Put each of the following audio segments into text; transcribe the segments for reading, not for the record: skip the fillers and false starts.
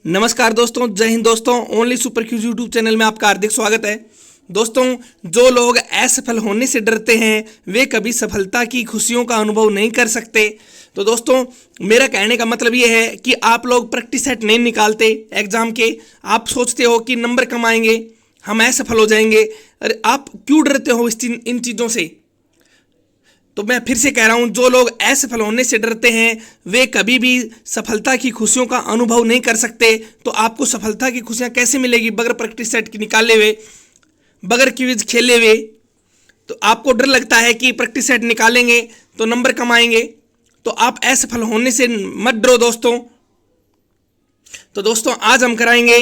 नमस्कार दोस्तों, जय हिंद दोस्तों। Only super Qs YouTube channel में आपका हार्दिक स्वागत है। दोस्तों, जो लोग असफल होने से डरते हैं वे कभी सफलता की खुशियों का अनुभव नहीं कर सकते। तो दोस्तों, मेरा कहने का मतलब ये है कि आप लोग प्रैक्टिस सेट नहीं निकालते एग्जाम के। आप सोचते हो कि नंबर कम आएंगे, हम असफल हो जाएंगे। अरे आप क्यों डरते हो इन चीज़ों से? तो मैं फिर से कह रहा हूं, जो लोग असफल होने से डरते हैं वे कभी भी सफलता की खुशियों का अनुभव नहीं कर सकते। तो आपको सफलता की खुशियां कैसे मिलेगी बगैर प्रैक्टिस सेट की निकाले हुए, बगैर क्विज खेले हुए? तो आपको डर लगता है कि प्रैक्टिस सेट निकालेंगे तो नंबर कम आएंगे, तो आप असफल होने से मत डरो दोस्तों। तो दोस्तों, आज हम कराएंगे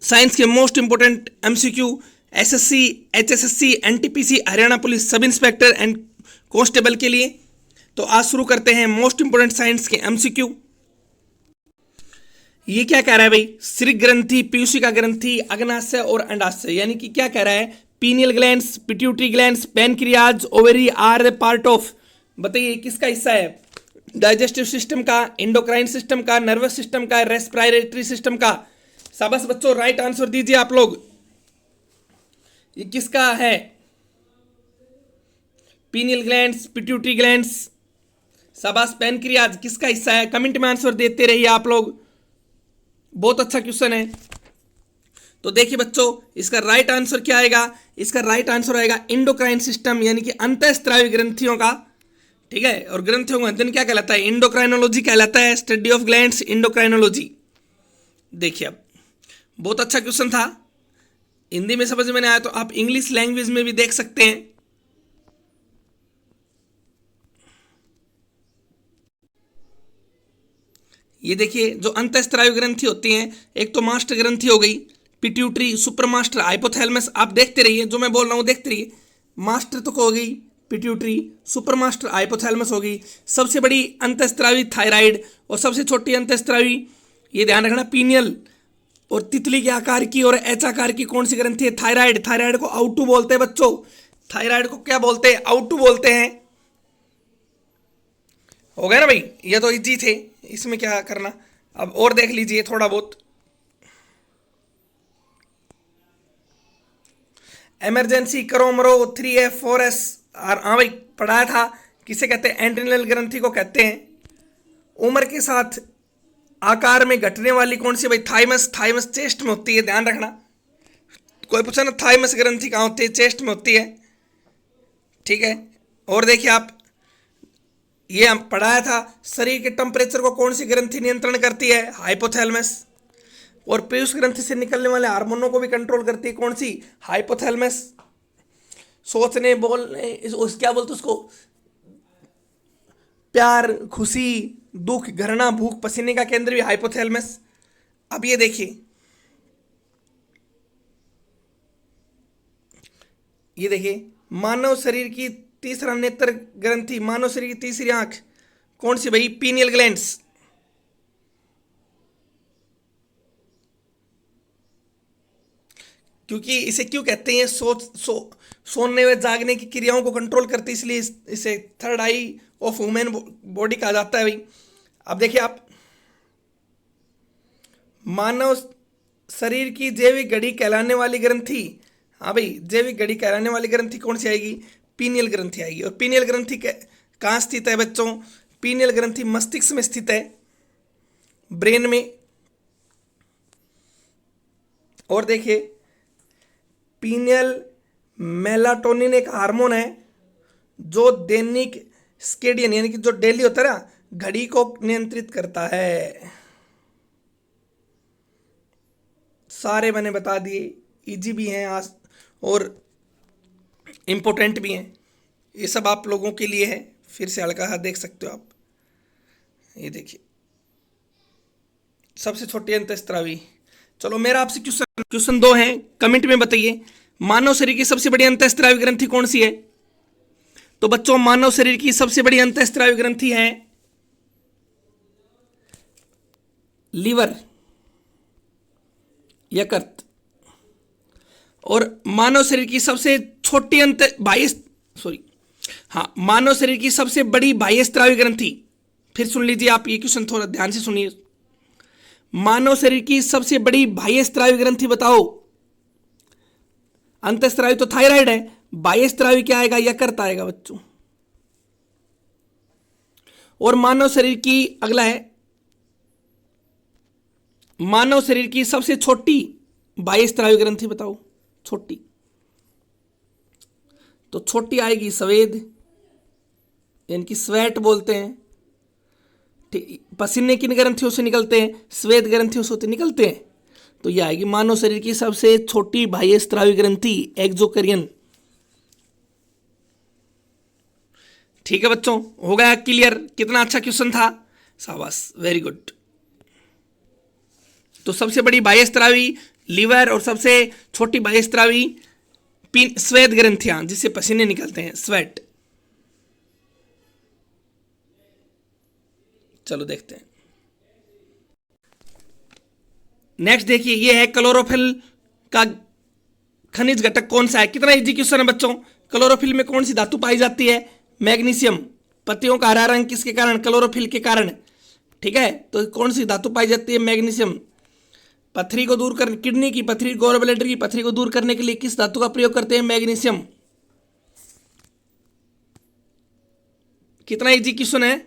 साइंस के most important MCQ SSC, HSSC, NTPC, Haryana police sub inspector and constable के लिए। तो आज शुरू करते हैं मोस्ट इंपोर्टेंट साइंस के एमसीक्यू। ये क्या कह रहा है भाई? श्री ग्रंथि, पीयूषिका ग्रंथि, अग्नाशय और अंडाशय, यानी कि क्या कह रहा है? Pineal glands, pituitary glands, pancreas, ovary are part of. बताइए किसका हिस्सा है? डाइजेस्टिव सिस्टम का, इंडोक्राइन सिस्टम का, नर्वस सिस्टम का, रेस्पिरेटरी सिस्टम का। शाबाश बच्चों, राइट आंसर दीजिए आप लोग। ये किसका है? Pineal glands, pituitary glands. शाबाश। पैनक्रियाज किसका हिस्सा है? कमेंट में आंसर देते रहिए आप लोग, बहुत अच्छा क्वेश्चन है। तो देखिए बच्चों, इसका राइट आंसर क्या आएगा? इसका राइट आंसर आएगा इंडोक्राइन सिस्टम, यानी कि अंतःस्रावी ग्रंथियों का। ठीक है, और ग्रंथियों का अध्ययन क्या कहलाता है? इंडोक्राइनोलॉजी कहलाता है, स्टडी ऑफ ग्लैंड्स, इंडोक्राइनोलॉजी। देखिए, अब बहुत अच्छा क्वेश्चन था, हिंदी में समझ में नहीं आया तो आप इंग्लिश लैंग्वेज में भी देख सकते हैं। ये देखिए, जो अंतःस्रावी ग्रंथि होती हैं, एक तो मास्टर ग्रंथि हो गई, पिट्यूटरी, सुपरमास्टर, हाइपोथैलेमस। आप देखते रहिए, जो मैं बोल रहा हूँ देखते रहिए। मास्टर तो हो गई पिट्यूटरी, सुपरमास्टर हाइपोथैलेमस हो गई। सबसे बड़ी अंतःस्रावी थायराइड, और सबसे छोटी अंतःस्रावी, ये ध्यान रखना, पीनियल। और तितली के आकार की और एच आकार की कौन सी ग्रंथि है? थायराइड। थायराइड को आउटू बोलते हैं बच्चों। थायराइड को क्या बोलते हैं? आउटू बोलते हैं। हो गया ना भाई? ये तो इजी थे, इसमें क्या करना। अब और देख लीजिए थोड़ा बहुत। इमरजेंसी करो मरो 3F 4S। हाँ भाई, पढ़ाया था। किसे कहते हैं? एंट्रिनल ग्रंथि को कहते हैं। उम्र के साथ आकार में घटने वाली कौन सी? भाई थाइमस। थाइमस चेस्ट में होती है, ध्यान रखना। कोई पूछा ना थाइमस ग्रंथि कहाँ होती है? चेस्ट में होती है। ठीक है, और देखिए आप, ये हम पढ़ाया था, शरीर के टेम्परेचर को कौन सी ग्रंथि नियंत्रण करती है? हाइपोथैलेमस। और पीयूष ग्रंथि से निकलने वाले हार्मोनों को भी कंट्रोल करती है, कौन सी? हाइपोथैलेमस। सोचने, बोलने, क्या बोलते उसको? प्यार, खुशी, दुख, घृणा, भूख, पसीने का केंद्र भी हाइपोथैलेमस। अब ये देखिए, ये देखिए, मानव शरीर की तीसरा नेत्र ग्रंथि, मानव शरीर की तीसरी आंख कौन सी भाई? Pineal glands. क्योंकि इसे क्यों कहते हैं? सोने व जागने की क्रियाओं को कंट्रोल करती, इसलिए इसे third I of human body कहा जाता है भाई। अब देखिए आप, मानव शरीर की जैविक घड़ी कहलाने वाली ग्रंथि, हाँ भाई, जैविक घड़ी कहलाने वाली ग्रंथि कौन सी आएगी? पीनियल ग्रंथि आएगी। और पीनियल ग्रंथि कहाँ स्थित है बच्चों? पीनियल ग्रंथि मस्तिष्क में स्थित है, ब्रेन में। और देखिए, पीनियल मेलाटोनिन एक हार्मोन है जो दैनिक स्केडियन, यानी कि जो डेली होता है ना, घड़ी को नियंत्रित करता है। सारे मैंने बता दिए, इजी भी हैं आज और इम्पोर्टेंट भी हैं। ये सब आप लोगों के लिए है, फिर से हल्का हाथ देख सकते हो आप। ये देखिए, सबसे छोटी अंतःस्रावी। चलो, मेरा आपसे क्वेश्चन 2 है, कमेंट में बताइए, मानव शरीर की सबसे बड़ी अंतःस्रावी ग्रंथि कौन सी है? तो बच्चों, मानव शरीर की सबसे बड़ी अंतःस्रावी ग्रंथि है लीवर, यकृत। और मानव शरीर की सबसे छोटी मानव शरीर की सबसे बड़ी बाह्यस्रावी ग्रंथि, फिर सुन लीजिए आप ये क्वेश्चन, थोड़ा ध्यान से सुनिए। मानव शरीर की सबसे बड़ी बाह्य स्रावी ग्रंथि बताओ। अंतःस्रावी तो थायराइड है, बाह्य स्रावी क्या आएगा, यकृत आएगा बच्चों। और मानव शरीर की, अगला है मानव शरीर की सबसे छोटी बाह्य स्रावी ग्रंथि बताओ, छोटी। तो छोटी आएगी स्वेद, यानी कि स्वेट बोलते हैं। ठीक, पसीने किन ग्रंथियों से निकलते हैं, स्वेद ग्रंथियों से निकलते हैं। तो यह आएगी मानव शरीर की सबसे छोटी बाह्य स्रावी ग्रंथि, एक्सोकरियन। ठीक है बच्चों, हो गया क्लियर। कितना अच्छा क्वेश्चन था, शाबाश, वेरी गुड। तो सबसे बड़ी बाह्य स्रावी लीवर और सबसे छोटी बाह्य स्रावी स्वेद ग्रंथियां, जिससे पसीने निकलते हैं, स्वेट। चलो देखते हैं नेक्स्ट। देखिए ये है क्लोरोफिल का खनिज घटक कौन सा है। कितना इजी क्वेश्चन है बच्चों। क्लोरोफिल में कौन सी धातु पाई जाती है, मैग्नीशियम। पत्तियों का हरा रंग किसके कारण, क्लोरोफिल के कारण। ठीक है, तो कौन सी धातु पाई जाती है, मैग्नीशियम। पथरी को दूर कर, किडनी की पथरी, गॉल ब्लैडर की पथरी को दूर करने के लिए किस धातु का प्रयोग करते हैं, मैग्नीशियम। कितना इजी क्वेश्चन है,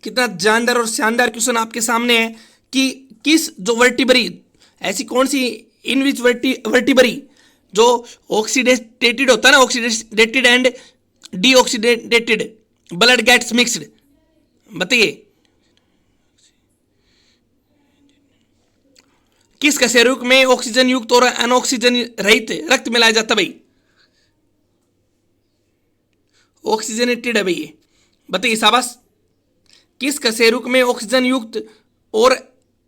कितना जानदार और शानदार क्वेश्चन आपके सामने है कि किस जो वर्टिब्री, ऐसी कौन सी इन विच वर्टिब्री जो ऑक्सीडेटेड होता है ना, oxidated and deoxidated blood gets mixed. बताइए किस कशेरुक में ऑक्सीजन युक्त और अनऑक्सीजन रहित रक्त मिलाया जाता भाई, ऑक्सीजनेटेड है भाई। बताइए शाबाश। किस कशेरुक में ऑक्सीजन युक्त और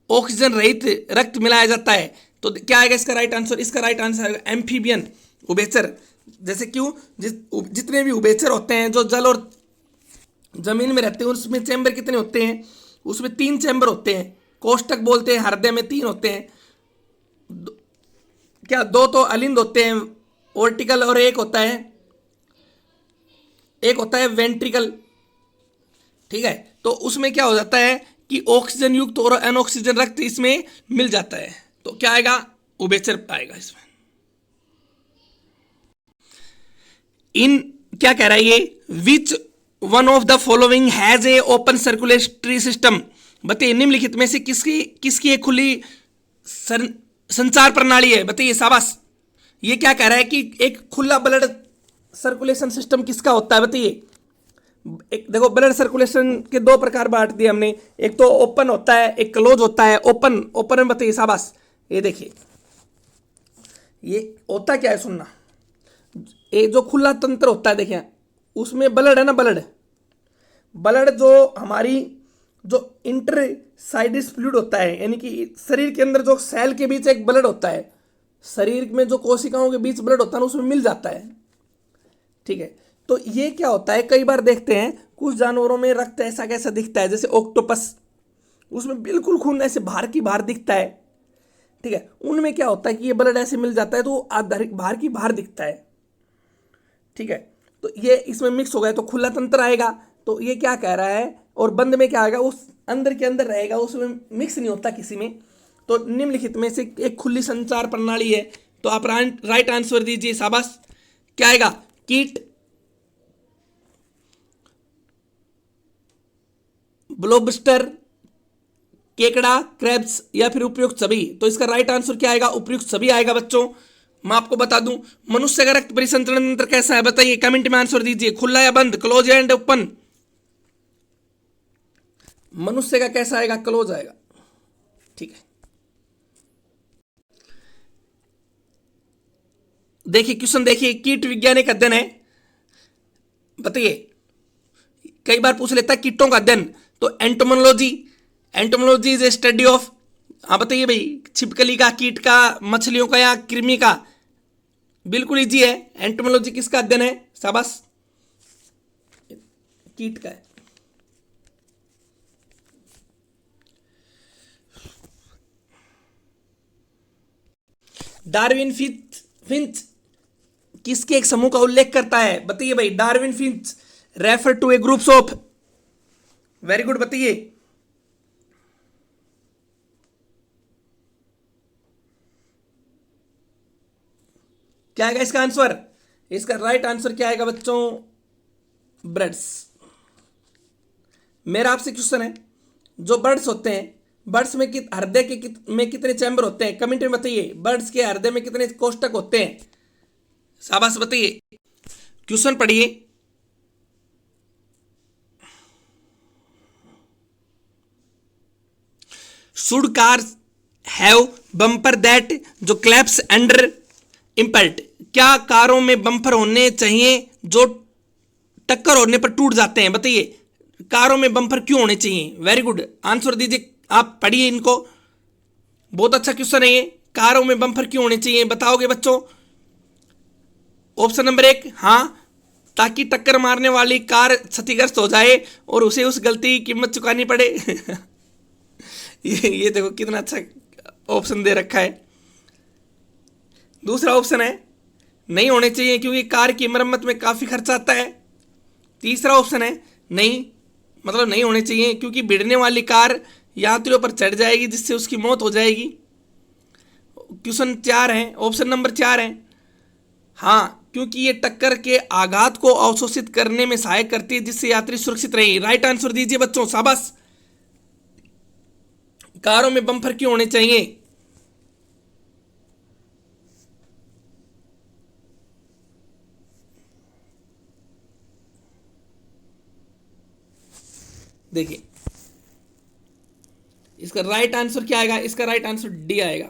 ऑक्सीजन रहित रक्त मिलाया जाता है, तो क्या आएगा इसका राइट आंसर। इसका राइट आंसर आएगा एम्फीबियन, उभयचर। जैसे क्यों, जितने भी उभयचर होते हैं जो जल और जमीन में रहते हैं, उसमें चैम्बर कितने होते हैं, उसमें 3 चैम्बर होते हैं। कोष्टक बोलते हैं, हृदय में 3 होते हैं। क्या 2 तो अलिंद होते हैं, ऑर्टिकल, और एक होता है वेंट्रिकल। ठीक है, तो उसमें क्या हो जाता है कि ऑक्सीजन युक्त और अनऑक्सीजन रक्त इसमें मिल जाता है। तो क्या आएगा, उभयचर आएगा इसमें। इन क्या कह रहा है ये, which one of the following has a open circulatory system. बताइए निम्नलिखित में से किसकी एक खुली संचार प्रणाली है। बताइए शाबाश। ये क्या कह रहा है कि एक खुला ब्लड सर्कुलेशन सिस्टम किसका होता है, बताइए। एक देखो, ब्लड सर्कुलेशन के 2 प्रकार बांट दिए हमने, एक तो ओपन होता है, एक क्लोज होता है। ओपन में बताइए शाबाश। ये देखिए, ये होता क्या है, सुनना। ये जो खुला तंत्र होता है, देखिए उसमें ब्लड है ना, ब्लड जो हमारी जो इंटरसाइडिस फ्लूइड होता है, यानी कि शरीर के अंदर जो सेल के बीच एक ब्लड होता है, शरीर में जो कोशिकाओं के बीच ब्लड होता है उसमें मिल जाता है। ठीक है, तो ये क्या होता है, कई बार देखते हैं कुछ जानवरों में रक्त ऐसा कैसा दिखता है, जैसे ऑक्टोपस, उसमें बिल्कुल खून ऐसे बाहर की बाहर दिखता है। ठीक है, उनमें क्या होता है कि ये ब्लड ऐसे मिल जाता है तो बाहर की बाहर दिखता है। ठीक है, तो ये इसमें मिक्स हो गया तो खुला तंत्र आएगा। तो ये क्या कह रहा है, और बंद में क्या आएगा, उस अंदर के अंदर रहेगा, उसमें मिक्स नहीं होता किसी में। तो निम्नलिखित में से एक खुली संचार प्रणाली है। तो आप राइट आंसर दीजिए शाबाश। क्या आएगा, कीट, ब्लोबस्टर, केकड़ा, क्रैब्स, या फिर उपयुक्त सभी। तो इसका राइट आंसर क्या आएगा, उपयुक्त सभी आएगा बच्चों। मैं आपको बता दूं, मनुष्य का रक्त परिसंचरण तंत्र कैसा है, बताइए, कमेंट में आंसर दीजिए। खुला या बंद, क्लोज एंड ओपन। मनुष्य का कैसा आएगा, क्लोज आएगा। ठीक है, देखिए क्वेश्चन देखिए, कीट विज्ञान एक अध्ययन है। बताइए, कई बार पूछ लेता है कीटों का अध्ययन, तो entomology is a study of. हाँ बताइए भाई, छिपकली का, कीट का, मछलियों का, या कृमि का। बिल्कुल इजी है। एंटोमोलॉजी किसका अध्ययन है, शाबाश, कीट का है। डार्विन फिंच किसके एक समूह का उल्लेख करता है, बताइए भाई। Darwin finch refer to a groups of, very good, बताइए। क्या आएगा इसका आंसर? इसका राइट आंसर क्या आएगा बच्चों? बर्ड्स। मेरा आपसे क्वेश्चन है, जो बर्ड्स होते हैं, बर्ड्स में हृदय के में कितने चैम्बर होते हैं? कमेंट में बताइए। बर्ड्स के हृदय में कितने कोष्ठक होते हैं? शाबाश बताइए। क्वेश्चन पढ़िए। Should cars have bumper that जो क्लैप्स अंडर इम्पैक्ट? क्या कारों में बम्पर होने चाहिए जो टक्कर होने पर टूट जाते हैं? बताइए, कारों में बम्पर क्यों होने चाहिए? वेरी गुड, आंसर दीजिए। आप पढ़िए इनको, बहुत अच्छा क्वेश्चन है ये। कारों में बम्पर क्यों होने चाहिए बताओगे बच्चों? ऑप्शन नंबर 1, हाँ, ताकि टक्कर मारने वाली कार क्षतिग्रस्त हो जाए और उसे उस गलती की कीमत चुकानी पड़े। ये देखो कितना अच्छा ऑप्शन दे रखा है। दूसरा ऑप्शन है, नहीं होने चाहिए क्योंकि कार की मरम्मत में काफ़ी खर्चा आता है। तीसरा ऑप्शन है, नहीं होने चाहिए क्योंकि भिड़ने वाली कार यात्रियों पर चढ़ जाएगी जिससे उसकी मौत हो जाएगी। क्वेश्चन 4 है, ऑप्शन नंबर 4 है, हाँ, क्योंकि ये टक्कर के आघात को अवशोषित करने में सहायक करती है जिससे यात्री सुरक्षित रहे। राइट आंसर दीजिए बच्चों, शाबाश। कारों में बम्पर क्यों होने चाहिए? देखिए, इसका राइट आंसर क्या आएगा? इसका राइट आंसर डी आएगा।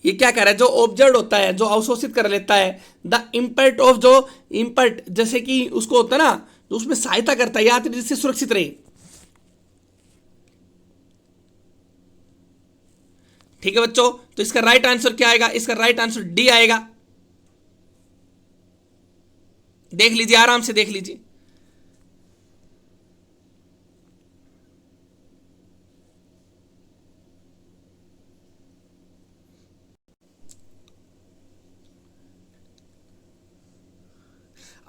ये क्या कह रहा है? जो ऑब्जर्व होता है, जो अवशोषित कर लेता है, द इम्पैक्ट ऑफ, जो इम्पैक्ट जैसे कि उसको होता है ना, तो उसमें सहायता करता है यात्री जिससे सुरक्षित रहे। ठीक है बच्चों, तो इसका राइट आंसर क्या आएगा? इसका राइट आंसर डी आएगा। देख लीजिए, आराम से देख लीजिए।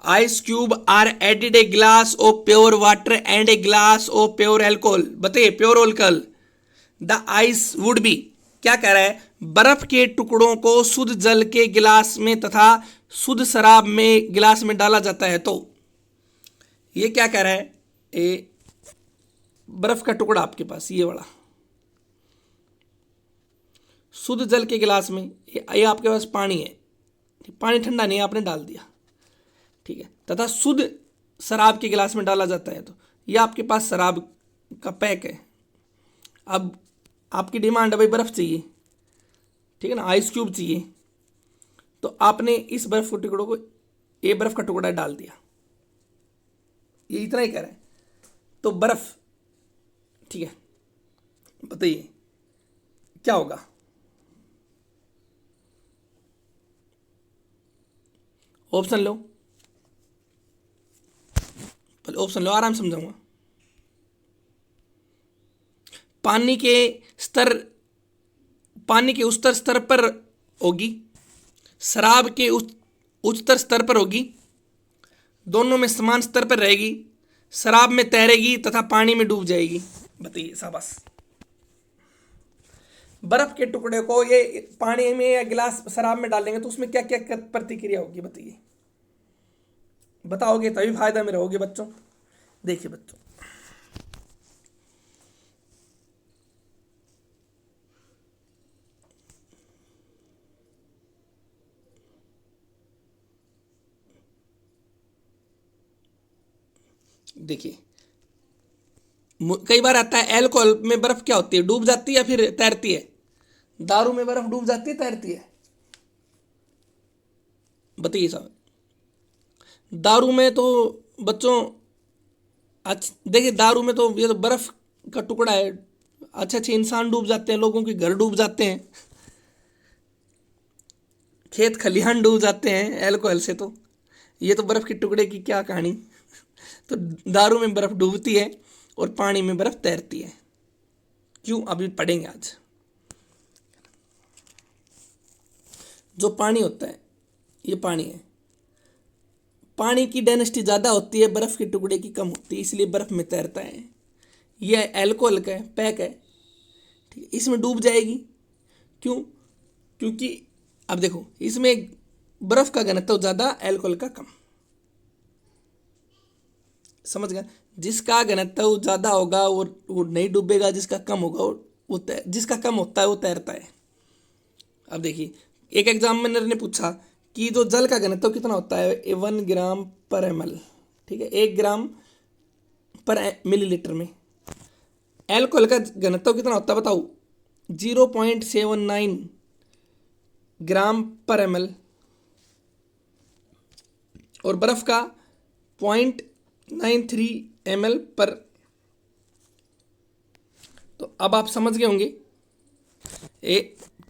Ice cube are added a glass of pure water and a glass of pure alcohol. बताइए, pure alcohol the ice would be. क्या कह रहा है? बर्फ के टुकड़ों को शुद्ध जल के गिलास में तथा शुद्ध शराब में गिलास में डाला जाता है। तो ये क्या कह रहा है? ए बर्फ का टुकड़ा आपके पास ये वाला, शुद्ध जल के गिलास में, ये आपके पास पानी है, पानी ठंडा नहीं है, आपने डाल दिया, ठीक है, तथा शुद्ध शराब के गिलास में डाला जाता है। तो ये आपके पास शराब का पैक है। अब आपकी डिमांड है भाई बर्फ़ चाहिए, ठीक है ना, आइस क्यूब चाहिए, तो आपने इस बर्फ़ के टुकड़ों को, ये बर्फ़ का टुकड़ा डाल दिया, ये इतना ही कह रहा है। तो बर्फ़, ठीक है, बताइए क्या होगा? ऑप्शन लो, पहले ऑप्शन लो, आराम समझाऊंगा। पानी के उच्चतर स्तर पर होगी, शराब के उच्चतर स्तर पर होगी, दोनों में समान स्तर पर रहेगी, शराब में तैरेगी तथा पानी में डूब जाएगी। बताइए, शाबाश। बर्फ के टुकड़े को ये पानी में या गिलास शराब में डालेंगे तो उसमें क्या क्या प्रतिक्रिया होगी? बताइए, बताओगे तभी फायदा में रहोगे बच्चों। देखिए बच्चों, देखिए, कई बार आता है अल्कोहल में बर्फ क्या होती है, डूब जाती है या फिर तैरती है? दारू में बर्फ डूब जाती है, तैरती है? बताइए साहब। दारू में तो बच्चों, अच्छा देखिए, दारू में तो ये तो बर्फ का टुकड़ा है, अच्छे अच्छे इंसान डूब जाते हैं, लोगों के घर डूब जाते हैं, खेत खलिहान डूब जाते हैं अल्कोहल से। तो ये तो बर्फ के टुकड़े की क्या कहानी। तो दारू में बर्फ डूबती है और पानी में बर्फ तैरती है। क्यों? अभी पढ़ेंगे आज। जो पानी होता है, ये पानी है, पानी की डेंसिटी ज़्यादा होती है, बर्फ़ के टुकड़े की कम होती है, इसलिए बर्फ़ में तैरता है। यह अल्कोहल का पैक है, ठीक है, इसमें डूब जाएगी क्यों? क्योंकि अब देखो इसमें बर्फ का घनत्व ज़्यादा, अल्कोहल का कम। समझ गए? जिसका घनत्व ज़्यादा होगा वो नहीं डूबेगा, जिसका कम होगा जिसका कम होता है वो तैरता है। अब देखिए एक एग्जामिनर ने पूछा कि जो जल का घनत्व कितना होता है, 1 ग्राम/ml, ठीक है, 1 ग्राम पर मिलीलीटर में। अल्कोहल का घनत्व कितना होता है बताओ, 0.79 ग्राम/ml, और बर्फ का 0.93 ml पर। तो अब आप समझ गए होंगे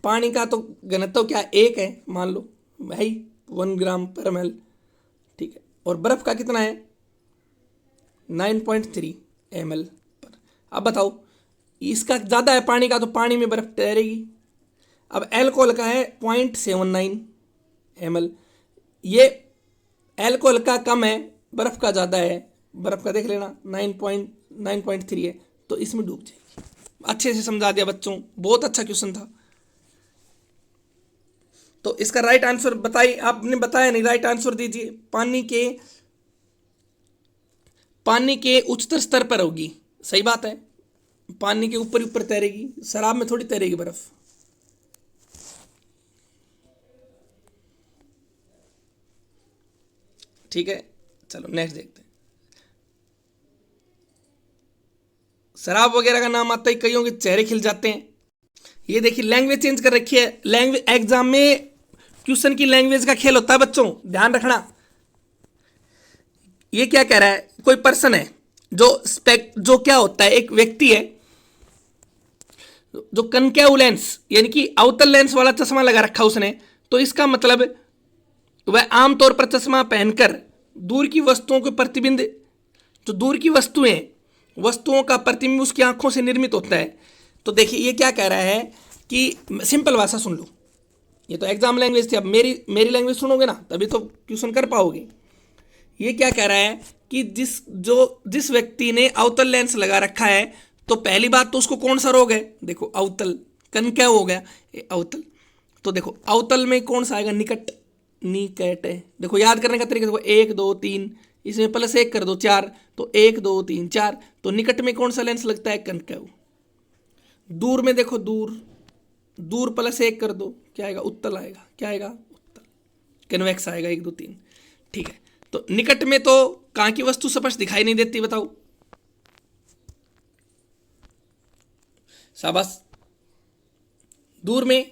पानी का तो घनत्व क्या एक है, मान लो भाई 1 ग्राम/ml, ठीक है, और बर्फ का कितना है 9.3 ml पर। अब बताओ इसका ज़्यादा है पानी का, तो पानी में बर्फ तैरेगी। अब अल्कोहल का है 0.79 ml, ये अल्कोहल का कम है, बर्फ का ज़्यादा है, बर्फ का देख लेना 9.3 है, तो इसमें डूब जाएगी। अच्छे से समझा दिया बच्चों, बहुत अच्छा क्वेश्चन था। तो इसका राइट आंसर बताइए, आपने बताया नहीं, राइट आंसर दीजिए। पानी के उच्चतर स्तर पर होगी, सही बात है, पानी के ऊपर ऊपर तैरेगी, शराब में थोड़ी तैरेगी बर्फ। ठीक है, चलो नेक्स्ट देखते हैं। शराब वगैरह का नाम आता ही कईयों के चेहरे खिल जाते हैं। ये देखिए लैंग्वेज चेंज कर रखी है, लैंग्वेज एग्जाम में क्वेश्चन की लैंग्वेज का खेल होता है बच्चों, ध्यान रखना। ये क्या कह रहा है, कोई पर्सन है जो क्या होता है, एक व्यक्ति है जो कनकेव लेंस यानी कि अवतल लेंस वाला चश्मा लगा रखा उसने। तो इसका मतलब वह आमतौर पर चश्मा पहनकर दूर की वस्तुओं के प्रतिबिंब, जो दूर की वस्तुओं का प्रतिबिंब उसकी आंखों से निर्मित होता है। तो देखिए ये क्या कह रहा है कि जिम्पल भाषा सुन लो, ये तो एग्जाम लैंग्वेज थी, अब मेरी लैंग्वेज सुनोगे ना तभी तो क्वेश्चन कर पाओगे। ये क्या कह रहा है कि जिस व्यक्ति ने अवतल लेंस लगा रखा है, तो पहली बात तो उसको कौन सा रोग है, देखो अवतल, कनकेव हो गया अवतल, तो देखो अवतल में कौन सा आएगा, निकट है। देखो याद करने का तरीका देखो, 1 2 3, इसमें +1 कर दो 4, तो 1 2 3 4, तो निकट में कौन सा लेंस लगता है, कनकेव। दूर में देखो दूर +1 कर दो, क्या आएगा, उत्तल आएगा, क्या आएगा, उत्तल, कन्वेक्स आएगा 1 2 3, ठीक है। तो निकट में तो कहाँ की वस्तु स्पष्ट दिखाई नहीं देती, बताओ, शाबाश। दूर में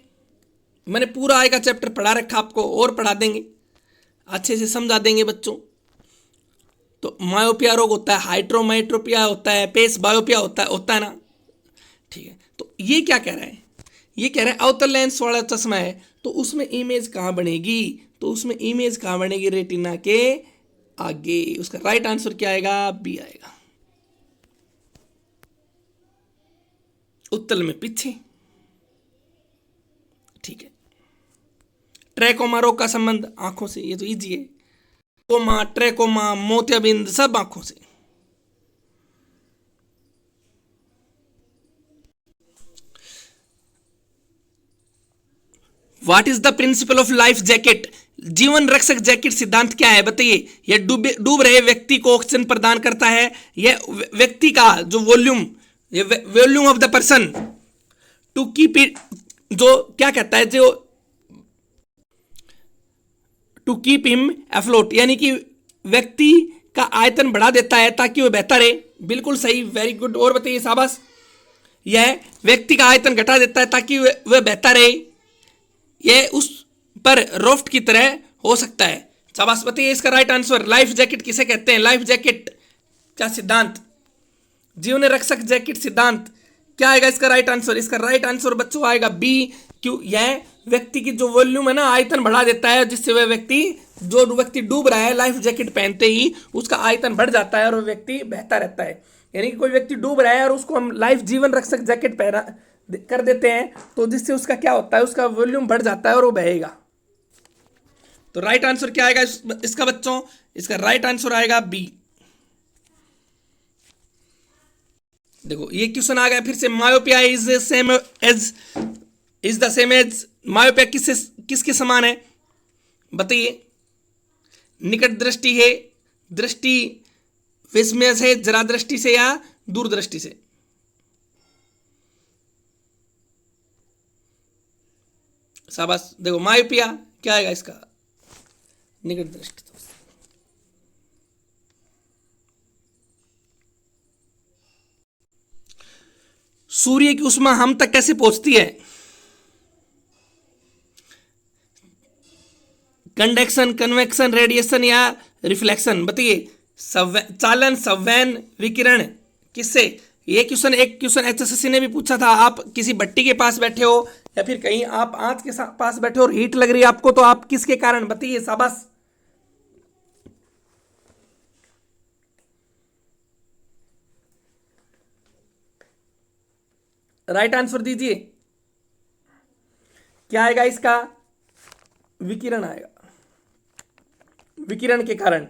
मैंने पूरा आय का चैप्टर पढ़ा रखा, आपको और पढ़ा देंगे, अच्छे से समझा देंगे बच्चों। तो मायोपिया रोग होता है, हाइड्रोमाइट्रोपिया होता है, पेस बायोपिया होता है ना, ठीक है। तो ये क्या कह रहा है, ये कह रहा है अवतल लेंस वाला चश्मा है, तो उसमें इमेज कहाँ बनेगी, तो उसमें इमेज कहाँ बनेगी, रेटिना के आगे। उसका राइट आंसर क्या आएगा, बी आएगा, उत्तल में पीछे, ठीक है। ट्रैकोमा रोग का संबंध आंखों से, ये तो इजी है, ट्रैकोमा मोतियाबिंद सब आंखों से। What is the principle of life jacket, जीवन रक्षक जैकेट सिद्धांत क्या है बताइए। यह डूब रहे व्यक्ति को ऑक्सीजन प्रदान करता है, यह व्यक्ति का जो volume of the person to keep it, जो क्या कहता है, जो टू कीप हिम एफ्लोट, यानी कि व्यक्ति का आयतन बढ़ा देता है ताकि वह बहता रहे। बिल्कुल सही, वेरी गुड, और बताइए, शाबाश। यह व्यक्ति का आयतन घटा देता है ताकि वह बहता रहे, यह उस पर रोफ्ट की तरह हो सकता है। शाबाश, बताइए इसका राइट आंसर। लाइफ जैकेट किसे कहते हैं, लाइफ जैकेट क्या सिद्धांत, जीवन रक्षक जैकेट सिद्धांत क्या आएगा इसका राइट आंसर। इसका राइट आंसर बच्चों आएगा बी। क्यों, यह व्यक्ति की जो वॉल्यूम है ना, आयतन बढ़ा देता है, जिससे वह जो व्यक्ति डूब रहा है लाइफ जैकेट पहनते ही उसका आयतन बढ़ जाता है और वह व्यक्ति बहता रहता है। यानी कि कोई व्यक्ति डूब रहा है और उसको हम लाइफ जीवन रक्षक जैकेट पहना कर देते हैं, तो जिससे उसका क्या होता है, उसका वॉल्यूम बढ़ जाता है और वो बहेगा। तो राइट आंसर क्या आएगा इसका बच्चों, इसका राइट आंसर आएगा बी। देखो ये क्वेश्चन आ गया फिर से, myopia is same as is the same as myopia किससे किसके समान है बताइए? निकट दृष्टि है, दृष्टि विस्मय से, जरा दृष्टि से या दूरदृष्टि से? शाबाश। देखो मायोपिया क्या आएगा इसका? निकट दृष्टि। सूर्य की ऊष्मा हम तक कैसे पहुंचती है? कंडक्शन, कन्वेक्शन, रेडिएशन या रिफ्लेक्शन? बताइए। चालन, संवहन, विकिरण, किससे? ये क्वेश्चन एक क्वेश्चन एचएसएससी ने भी पूछा था। आप किसी भट्टी के पास बैठे हो या फिर कहीं आप आंच के पास बैठे हो और हीट लग रही है आपको, तो आप किसके कारण? बताइए। शाबाश। राइट आंसर दीजिए। क्या आएगा इसका? विकिरण आएगा। विकिरण के कारण।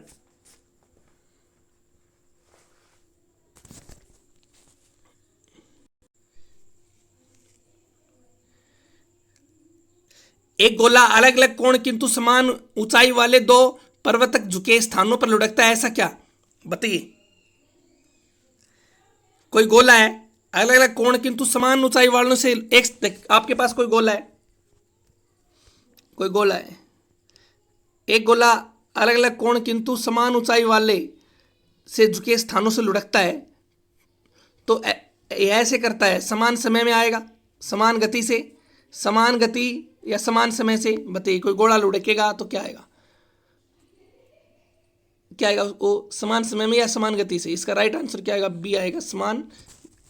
एक गोला अलग अलग कोण किंतु समान ऊंचाई वाले दो पर्वतक झुके स्थानों पर लुढ़कता है, ऐसा क्या? बताइए। कोई गोला है, अलग अलग कोण किंतु समान ऊंचाई वालों से, एक आपके पास कोई गोला है, कोई गोला है, एक गोला अलग अलग कोण किंतु समान ऊंचाई वाले से झुके स्थानों से लुढ़कता है, तो ऐसे करता है, समान समय में आएगा, समान गति से, समान गति या समान समय से? बताइए। कोई गोला लुढ़केगा तो क्या आएगा? क्या आएगा? वो समान समय में या समान गति से? इसका राइट आंसर क्या आएगा? बी आएगा, समान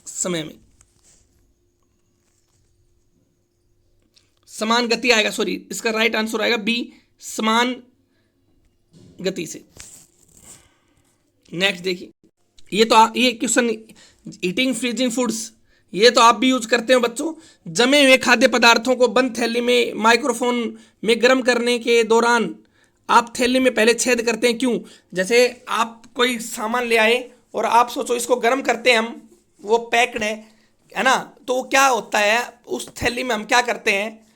समय में। समान गति आएगा, सॉरी, इसका राइट आंसर आएगा बी, समान गति से। नेक्स्ट देखिए। ये क्वेश्चन ईटिंग फ्रीजिंग फूड्स, ये तो आप भी यूज करते हो बच्चों। जमे हुए खाद्य पदार्थों को बंद थैली में माइक्रोफोन में गर्म करने के दौरान आप थैली में पहले छेद करते हैं, क्यों? जैसे आप कोई सामान ले आए और आप सोचो इसको गर्म करते हैं हम, वो पैक्ड है ना, तो वो क्या होता है, उस थैली में हम क्या करते हैं,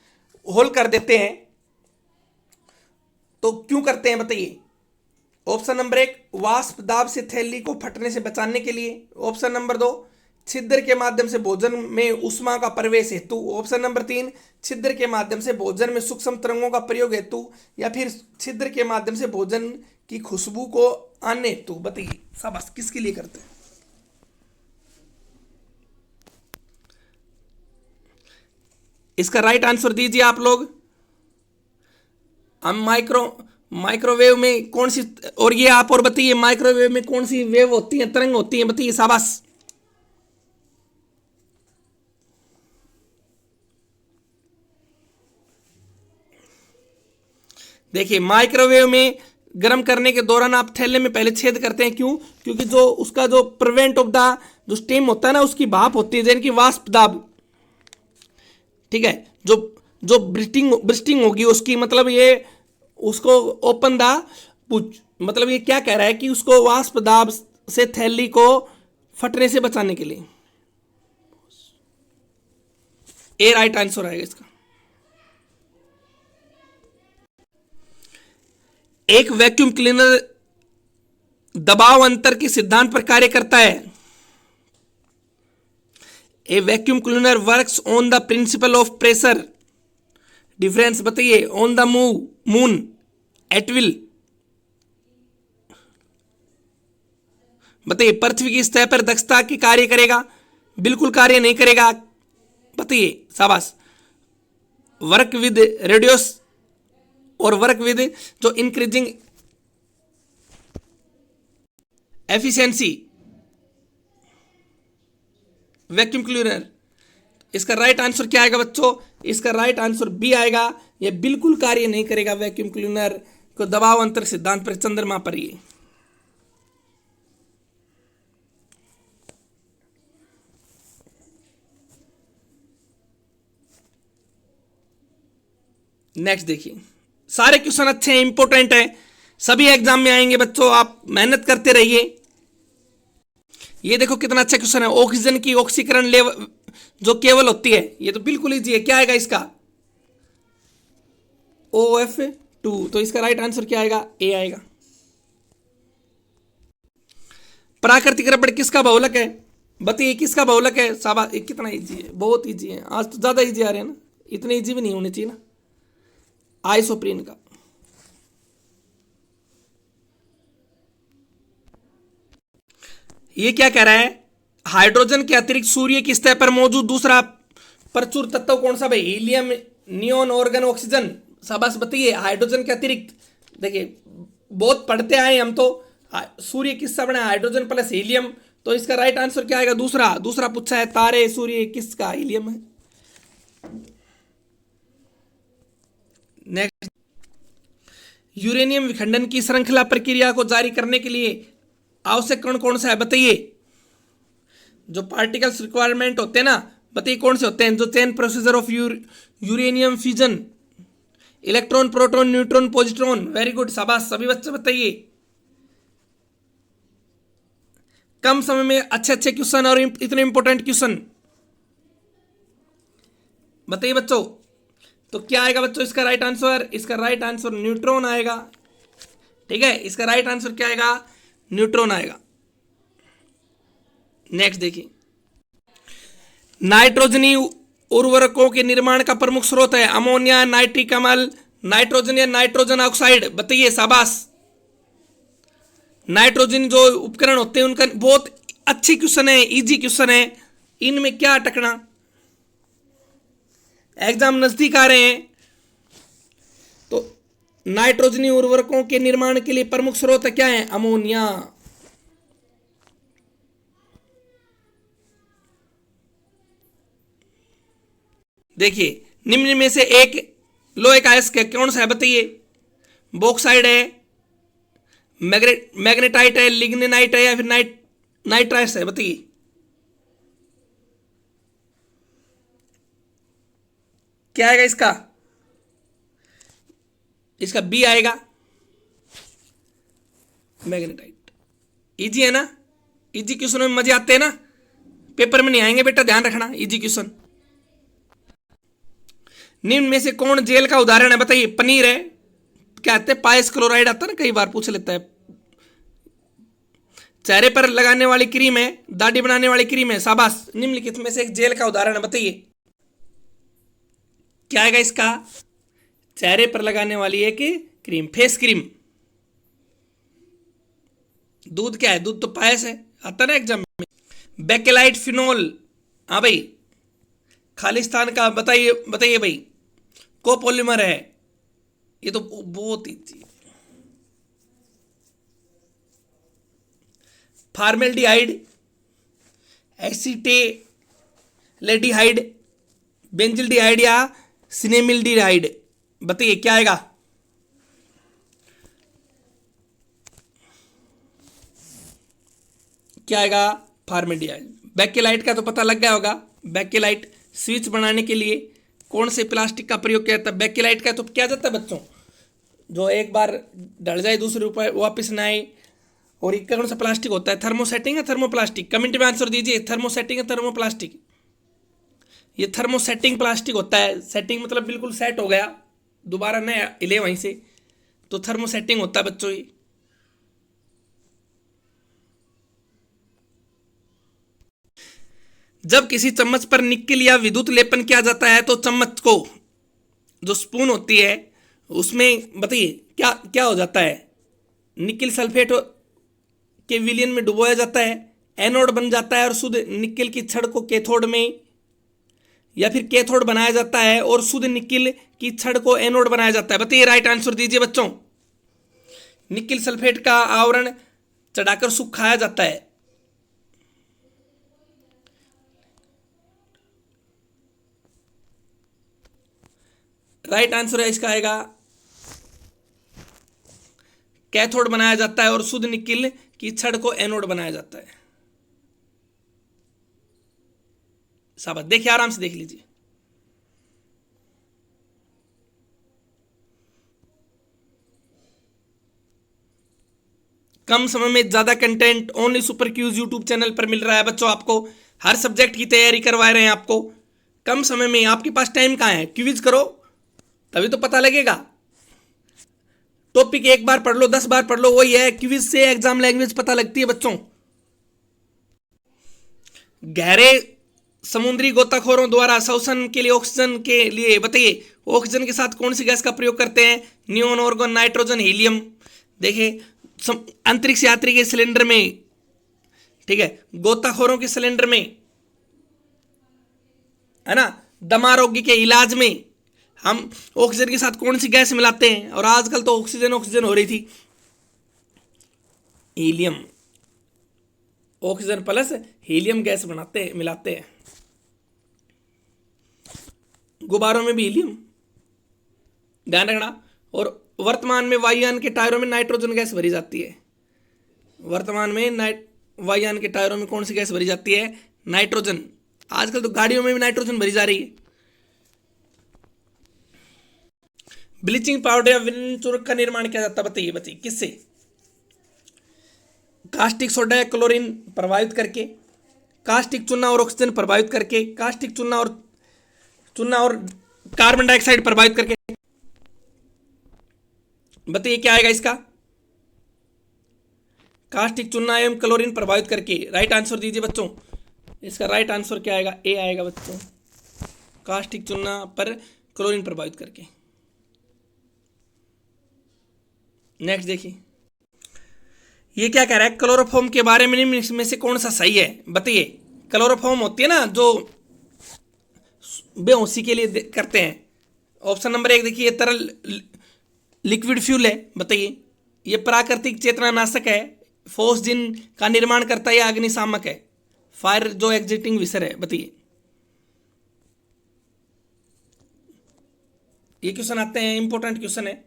होल कर देते हैं। तो क्यों करते हैं बताइए? ऑप्शन नंबर 1, वाष्प दाब से थैली को फटने से बचाने के लिए। ऑप्शन नंबर 2, छिद्र के माध्यम से भोजन में उष्मा का प्रवेश हेतु। ऑप्शन नंबर 3, छिद्र के माध्यम से भोजन में सूक्ष्म तरंगों का प्रयोग हेतु, या फिर छिद्र के माध्यम से भोजन की खुशबू को आने हेतु। बताइए। शाबाश। किसके लिए करते हैं? इसका राइट आंसर दीजिए आप लोग। हम माइक्रोवेव में कौन सी, और ये आप और बताइए, माइक्रोवेव में कौन सी वेव होती है, तरंग होती है? बताइए। शाबाश। देखिए, माइक्रोवेव में गर्म करने के दौरान आप थैले में पहले छेद करते हैं, क्यों? क्योंकि जो उसका जो प्रिवेंट ऑफ द जो स्टीम होता है ना, उसकी भाप होती है, यानी कि वाष्प दाब, ठीक है, जो ब्रिस्टिंग होगी उसकी, मतलब ये उसको ओपन द पुच, मतलब ये क्या कह रहा है कि उसको वाष्प दाब से थैली को फटने से बचाने के लिए। ए राइट आंसर आएगा इसका। एक वैक्यूम क्लीनर दबाव अंतर के सिद्धांत पर कार्य करता है। A vacuum cleaner works on the principle of pressure difference. बताइए। On the moon, at will. बताइए। पृथ्वी की सतह पर दक्षता की कार्य करेगा? बिल्कुल कार्य नहीं करेगा। बताइए। शाबाश। वर्क विद रेडियस और वर्क विद जो इंक्रीजिंग एफिशिएंसी, वैक्यूम क्लीनर। इसका राइट आंसर क्या आएगा बच्चों? इसका राइट आंसर बी आएगा। यह बिल्कुल कार्य नहीं करेगा वैक्यूम क्लीनर को दबाव अंतर सिद्धांत पर, चंद्रमा पर। ये नेक्स्ट देखिए। सारे क्वेश्चन अच्छे हैं, इंपॉर्टेंट है, सभी एग्जाम में आएंगे बच्चों, आप मेहनत करते रहिए। ये देखो कितना अच्छा क्वेश्चन है। ऑक्सीजन की ऑक्सीकरण लेवल जो केवल होती है, ये तो बिल्कुल इजी है। क्या आएगा इसका? OF2। तो इसका राइट आंसर क्या आएगा? ए आएगा। प्राकृतिक रबड़ किसका बहुलक है? बताइए किसका बहुलक है? साबा, कितना इजी है, बहुत इजी है। आज तो ज्यादा इजी आ रहे हैं ना, इतने इजी भी नहीं होने चाहिए ना। आइसोप्रीन का। ये क्या कह रहा है? हाइड्रोजन के अतिरिक्त सूर्य की सतह पर मौजूद दूसरा प्रचुर तत्व कौन सा भाई? Helium, neon, organ, oxygen. शाबाश, बताइए हाइड्रोजन के अतिरिक्त। देखिए बहुत पढ़ते आए हम तो। सूर्य किसका बना? Hydrogen plus helium. तो इसका राइट आंसर क्या आएगा? दूसरा। दूसरा पूछा है, तारे सूर्य किसका? हीलियम है। नेक्स्ट, यूरेनियम विखंडन की श्रृंखला प्रक्रिया को जारी करने के लिए आवश्यक कण कौन सा है? बताइए। जो पार्टिकल्स रिक्वायरमेंट होते हैं ना, बताइए कौन से होते हैं? जो chain procedure of uranium fusion, electron, proton, neutron, positron. Very good, शाबाश सभी बच्चे बताइए। कम समय में अच्छे अच्छे क्वेश्चन और इतने इंपॉर्टेंट क्वेश्चन बताइए बच्चों। तो क्या आएगा बच्चों इसका राइट आंसर? इसका राइट आंसर न्यूट्रॉन आएगा। ठीक है, इसका राइट आंसर क्या आएगा? न्यूट्रॉन आएगा। नेक्स्ट देखिए, नाइट्रोजनी उर्वरकों के निर्माण का प्रमुख स्रोत है अमोनिया, नाइट्रिक अम्ल, नाइट्रोजन या नाइट्रोजन ऑक्साइड। बताइए, शाबाश। नाइट्रोजन जो उपकरण होते हैं उनका बहुत अच्छी क्वेश्चन है, इजी क्वेश्चन है। इनमें क्या अटकना, एग्जाम नजदीक आ रहे हैं। तो नाइट्रोजनी उर्वरकों के निर्माण के लिए प्रमुख स्रोत क्या है? अमोनिया। देखिए, निम्न में से एक लोहे का अयस्क कौन सा है? बताइए। बॉक्साइड है, मैग्नेटाइट है, लिग्नेनाइट है, या फिर नाइट्राइट्स है? बताइए। क्या आएगा इसका? इसका बी आएगा, मैग्नेटाइट। इजी है ना? इजी क्वेश्चन में मजे आते हैं ना, पेपर में नहीं आएंगे बेटा, ध्यान रखना। Easy question. निम्न में से कौन जेल का उदाहरण है? बताइए। पनीर है, क्या कहते हैं, पायस क्लोराइड आता है ना, कई बार पूछ लेता है। चेहरे पर लगाने वाली क्रीम है, दाढ़ी बनाने वाली क्रीम है। शाबाश, निम्नलिखित में से एक जेल का उदाहरण है, बताइए। क्या आएगा इसका? चेहरे पर लगाने वाली एक क्रीम, फेस क्रीम। दूध क्या है? दूध तो पायस है, आता ना एग्जाम में। बेकेलाइट फिनोल, हाँ भाई, खालिस्तान का। बताइए बताइए भाई, कोपोलिमर है। ये तो बहुत इजी। फार्मेल्डिहाइड, एसिटेल्डिहाइड, बेंजिल्डिहाइड या सिनेमिल्डिहाइड। बताइए क्या आएगा? क्या आएगा? फार्मेल्डिहाइड। बेकेलाइट का तो पता लग गया होगा। बेकेलाइट स्विच बनाने के लिए कौन से प्लास्टिक का प्रयोग किया जाता है? बेकेलाइट का तो क्या जाता है बच्चों, जो एक बार ढल जाए दूसरे ऊपर वापस ना आए। और एक कौन सा प्लास्टिक होता है? थर्मोसेटिंग है थर्मोप्लास्टिक? कमेंट में आंसर दीजिए। थर्मोसेटिंग है थर्मोप्लास्टिक? ये थर्मोसेटिंग प्लास्टिक होता है। सेटिंग मतलब बिल्कुल सेट हो गया, दोबारा नया हिले वहीं से, तो थर्मोसेटिंग होता है बच्चों ये। जब किसी चम्मच पर निकेल या विद्युत लेपन किया जाता है तो चम्मच को, जो स्पून होती है उसमें, बताइए क्या क्या हो जाता है? निकेल सल्फेट के विलयन में डुबोया जाता है, एनोड बन जाता है और शुद्ध निकेल की छड़ को कैथोड में, या फिर कैथोड बनाया जाता है और शुद्ध निकेल की छड़ को एनोड बनाया जाता है। बताइए, राइट आंसर दीजिए बच्चों। निकेल सल्फेट का आवरण चढ़ाकर सुखाया जाता है। राइट आंसर है इसका आएगा, कैथोड बनाया जाता है और शुद्ध निकेल की छड़ को एनोड बनाया जाता है। शाबाश, देखिए आराम से देख लीजिए। कम समय में ज्यादा content only super Qs YouTube channel पर मिल रहा है बच्चों। आपको हर सब्जेक्ट की तैयारी करवा रहे हैं आपको कम समय में। आपके पास टाइम कहाँ है? क्विज करो तभी तो पता लगेगा। टॉपिक एक बार पढ़ लो 10 बार पढ़ लो, वही है। क्विज से एग्जाम लैंग्वेज पता लगती है बच्चों। गहरे समुद्री गोताखोरों द्वारा श्वसन के लिए ऑक्सीजन के लिए बताइए ऑक्सीजन के साथ कौन सी गैस का प्रयोग करते हैं? Neon, organ, nitrogen, helium. देखिए अंतरिक्ष यात्री के सिलेंडर में, ठीक है, गोताखोरों के सिलेंडर में, है ना, दमा रोगी के इलाज में हम ऑक्सीजन के साथ कौन सी गैस मिलाते हैं? और आजकल तो ऑक्सीजन ऑक्सीजन हो रही थी, helium. Oxygen plus helium gas बनाते हैं, मिलाते हैं। गुब्बारों में भी हीलियम, ध्यान रखना। और वर्तमान में वायुयान के टायरों में नाइट्रोजन गैस भरी जाती है। वर्तमान में वायुयान के टायरों में कौन सी गैस भरी जाती है? नाइट्रोजन। आजकल तो गाड़ियों में भी नाइट्रोजन भरी जा रही है। ब्लीचिंग पाउडर या विनिल चूर्ण का निर्माण किया जाता है, बताइए बताइए किससे? कास्टिक सोडा या क्लोरीन प्रभावित करके, कास्टिक चूना और ऑक्सीजन प्रभावित करके, कास्टिक चूना और कार्बन डाइऑक्साइड प्रभावित करके। बताइए क्या आएगा इसका? कास्टिक चूना एवं क्लोरीन प्रभावित करके। राइट आंसर दीजिए बच्चों। इसका राइट आंसर क्या आएगा? ए आएगा बच्चों। कास्टिक चूना पर क्लोरीन प्रभावित करके। नेक्स्ट देखिए ये क्या कह रहा है? क्लोरोफॉर्म के बारे में इनमें से कौन सा सही है? बताइए। क्लोरोफॉर्म होती है ना जो बेहोशी के लिए करते हैं। ऑप्शन नंबर 1 देखिए, तरल लिक्विड फ्यूल है। बताइए ये प्राकृतिक चेतनानाशक है, फोस्जिन का निर्माण करता है या अग्निशामक है? फायर जो एग्जिटिंग विसर है। बताइए। ये क्वेश्चन आते हैं, इंपॉर्टेंट क्वेश्चन है।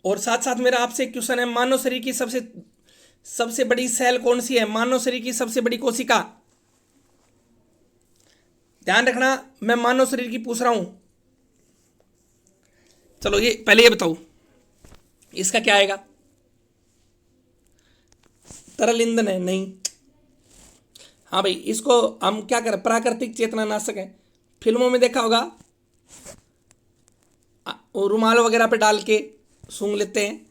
और साथ साथ मेरा आपसे एक क्वेश्चन है, मानव शरीर की सबसे बड़ी सेल कौन सी है? मानव शरीर की सबसे बड़ी कोशिका। ध्यान रखना मैं मानव शरीर की पूछ रहा हूं। चलो ये पहले ये बताओ इसका क्या आएगा? तरल ईंधन है? नहीं। हाँ भाई, इसको हम क्या करें? प्राकृतिक चेतनानाशक है। फिल्मों में देखा होगा, रुमाल वगैरह पे डाल के सूंघ लेते हैं,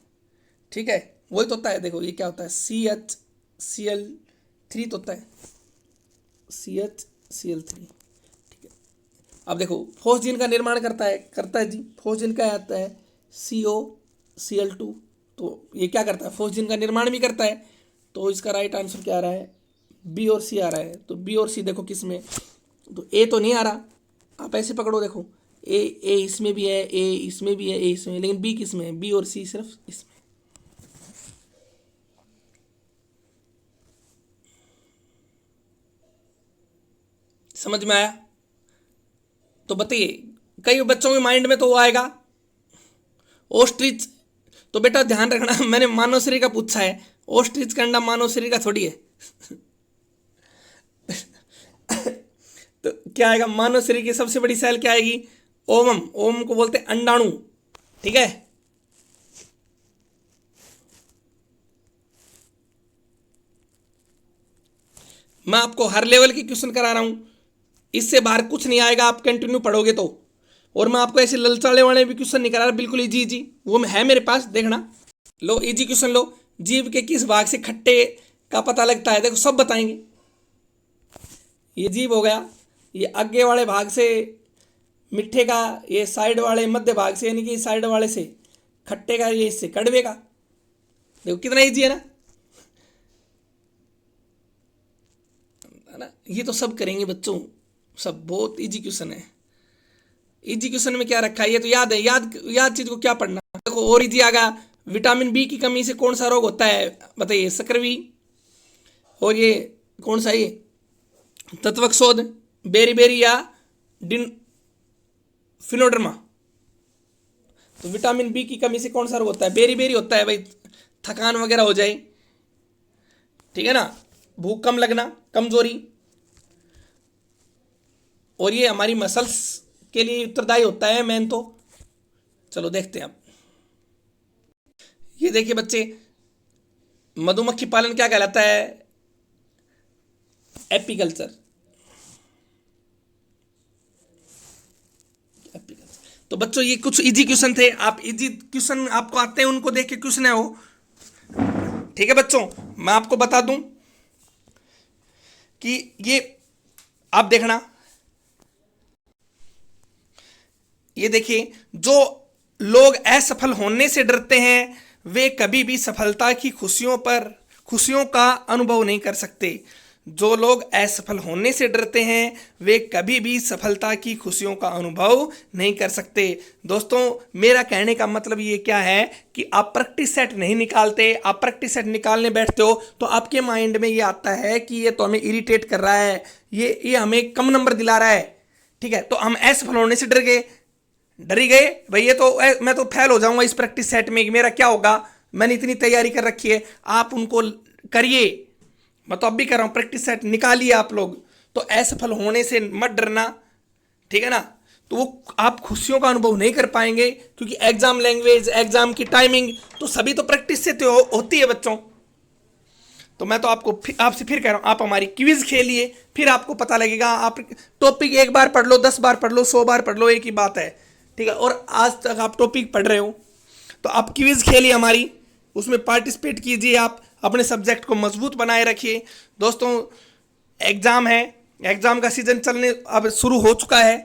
ठीक है, वही तो होता है। देखो ये क्या होता है? CHCl3 तो होता है, CHCl3, ठीक है। अब देखो फोस्जिन का निर्माण करता है जी। फोस्जिन का आता है COCl2। तो ये क्या करता है? फोस्जिन का निर्माण भी करता है। तो इसका राइट आंसर क्या आ रहा है? बी और सी आ रहा है। तो बी और सी देखो किस में, तो ए तो नहीं आ रहा। आप ऐसे पकड़ो, देखो ए इसमें भी है, ए इसमें भी है, ए इसमें, लेकिन बी किस में है? बी और सी सिर्फ इसमें। समझ में आया? तो बताइए, कई बच्चों के माइंड में तो वो आएगा ओस्ट्रिच। तो बेटा ध्यान रखना मैंने मानव शरीर का पूछा है, ओस्ट्रिच का अंडा मानव शरीर का थोड़ी है। तो क्या आएगा? मानव शरीर की सबसे बड़ी सेल क्या आएगी? ओवम। ओवम को बोलते हैं अंडाणु, ठीक है। मैं आपको हर लेवल के क्वेश्चन करा रहा हूं, इससे बाहर कुछ नहीं आएगा आप कंटिन्यू पढ़ोगे तो। और मैं आपको ऐसे ललचाने वाले भी क्वेश्चन नहीं करा रहा, बिल्कुल इजी इजी वो है मेरे पास। देखना, लो इजी क्वेश्चन लो। जीभ के किस भाग से खट्टे का पता लगता है? देखो सब बताएंगे। ये जीभ हो गया, ये आगे वाले भाग से मीठे का, ये साइड वाले मध्य भाग से यानी कि साइड वाले से खट्टे का, ये इससे कड़वे का। देखो कितना इजी है ना? ये तो सब करेंगे बच्चों, सब बहुत इजी क्वेश्चन है। इजी क्वेश्चन में क्या रखा है ये तो याद है। याद चीज को क्या पढ़ना? देखो और इजी आ गया। विटामिन बी की कमी से कौन सा रोग होता है? बताइए। सकरवी। और ये कौन सा? ये तत्वक्षोध, बेरी या फिनोडर्मा। तो विटामिन बी की कमी से कौन सा रोग होता है? बेरी होता है भाई, थकान वगैरह हो जाए, ठीक है ना, भूख कम लगना, कमजोरी। और ये हमारी मसल्स के लिए उत्तरदायी होता है मेन। तो चलो देखते हैं अब। ये देखिए बच्चे, मधुमक्खी पालन क्या कहलाता है? एपीकल्चर। तो बच्चों ये कुछ इजी क्वेश्चन थे, आप इजी क्वेश्चन आपको आते हैं उनको देख के क्वेश्चन है वो। ठीक है बच्चों, मैं आपको बता दूं कि ये आप देखना, ये देखिए, जो लोग असफल होने से डरते हैं वे कभी भी सफलता की खुशियों का अनुभव नहीं कर सकते। जो लोग असफल होने से डरते हैं वे कभी भी सफलता की खुशियों का अनुभव नहीं कर सकते। दोस्तों मेरा कहने का मतलब ये क्या है कि आप प्रैक्टिस सेट नहीं निकालते, आप प्रैक्टिस सेट निकालने बैठते हो तो आपके माइंड में ये आता है कि ये तो हमें इरिटेट कर रहा है, ये हमें कम नंबर दिला रहा है। ठीक है, तो हम असफल होने से डर ही गए भाई, ये तो मैं तो फेल हो जाऊंगा इस प्रैक्टिस सेट में, मेरा क्या होगा, मैंने इतनी तैयारी कर रखी है। आप उनको करिए, मैं तो अब भी कर रहा हूं, प्रैक्टिस सेट निकालिए आप लोग। तो असफल होने से मत डरना, ठीक है ना। तो वो आप खुशियों का अनुभव नहीं कर पाएंगे, क्योंकि एग्जाम लैंग्वेज, एग्जाम की टाइमिंग तो सभी तो प्रैक्टिस से तो होती है बच्चों। तो मैं तो आपसे फिर कह रहा हूं, आप हमारी क्विज खेलिए, फिर आपको पता लगेगा। आप टॉपिक एक बार पढ़ लो, 10 बार पढ़ लो, 100 बार पढ़ लो, एक ही बात है। ठीक है, और आज तक आप टॉपिक पढ़ रहे हो तो आप क्विज खेलिए हमारी, उसमें पार्टिसिपेट कीजिए, आप अपने सब्जेक्ट को मजबूत बनाए रखिए। दोस्तों एग्ज़ाम है, एग्ज़ाम का सीज़न चलने अब शुरू हो चुका है,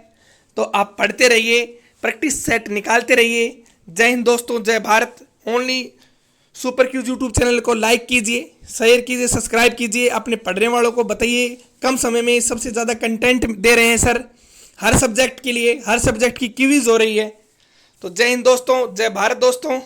तो आप पढ़ते रहिए, प्रैक्टिस सेट निकालते रहिए। जय हिंद दोस्तों, जय Bharat. Only super Qs YouTube channel को लाइक कीजिए, शेयर कीजिए, सब्सक्राइब कीजिए, अपने पढ़ने वालों को बताइए। कम समय में सबसे ज़्यादा कंटेंट दे रहे हैं सर, हर सब्जेक्ट के लिए, हर सब्जेक्ट की क्विज हो रही है। तो जय हिंद दोस्तों, जय भारत दोस्तों।